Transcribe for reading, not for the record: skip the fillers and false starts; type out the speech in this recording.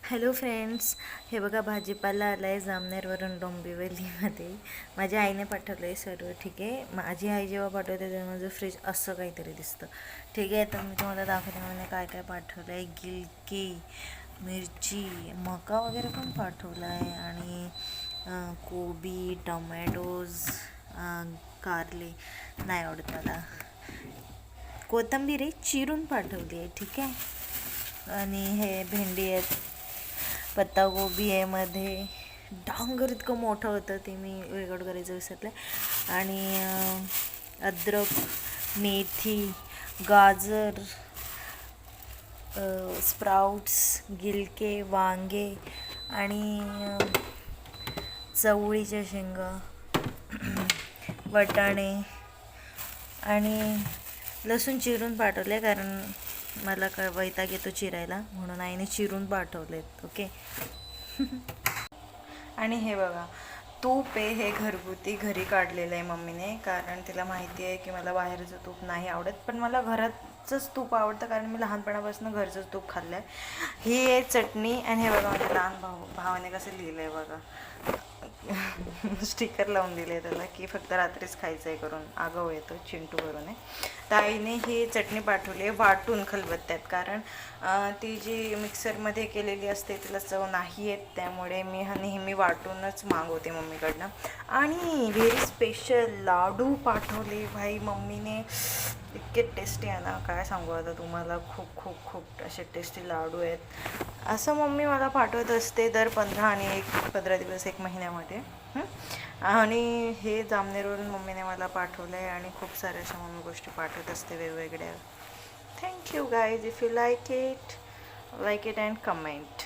Hello friends, हे बघा भाजीपाला आला आहे जामनेरवरून डोंबिवलीमध्ये. माझ्या आईने पाठवलं आहे सर्व. ठीक आहे, माझी आई जेव्हा पाठवते तेव्हा माझं फ्रीज असं काहीतरी दिसतं. ठीक आहे, तर मी तुम्हाला दाखवते मला काय काय पाठवलं आहे. गिलकी, मिरची, मका वगैरे पण पाठवलं आहे आणि कोबी, टोमॅटोज, कारले नाही आवडत मला. कोथिंबीर आहे चिरून पाठवली आहे. ठीक आहे, आणि हे भेंडी आहेत, पत्तागोबी आहे, मध्ये डांगर इतकं मोठं होतं ते मी रेकॉर्ड करायचं विसरले. आणि अद्रक, मेथी, गाजर, स्प्राउट्स, गिलके, वांगे आणि चवळीच्या शेंगा, वटाणे आणि लसूण चिरून पाठवले कारण मला वैताग येतो चिरायला, म्हणून आईने चिरून पाठवलेत. ओके. आणि हे बघा, तूप आहे, हे घरगुती घरी काढलेलं आहे मम्मीने, कारण तिला माहिती आहे की मला बाहेरचं तूप नाही आवडत, पण मला घराचंच तूप आवडतं कारण मी लहानपणापासून घरचंच तूप खाल्लं आहे. ही आहे चटणी. आणि हे बघा माझ्या लहान भावाने कसं लिहिलं आहे बघा, स्टिकर लावून दिले त्याला की फक्त रात्रीच खायचं आहे करून, आगाऊ येतो चिंटू करून आहे. तर आईने ही चटणी पाठवली आहे वाटून खलबत्त्यात, कारण ती जी मिक्सरमध्ये केलेली असते तिला चव नाही येत, त्यामुळे मी नेहमी वाटूनच मागवते मम्मीकडनं. आणि व्हेरी स्पेशल लाडू पाठवले भाई मम्मीने, इतके टेस्टी आहे ना, काय सांगू आता तुम्हाला. खूप खूप खूप असे टेस्टी लाडू आहेत. असं मम्मी मला पाठवत असते दर 15 दिवस 1 महिन्यामध्ये. आणि हे जामनेरवरून मम्मीने मला पाठवलं आहे आणि खूप साऱ्या अशा मम्मी गोष्टी पाठवत असते वेगवेगळ्या. Thank you guys, if you like it and comment.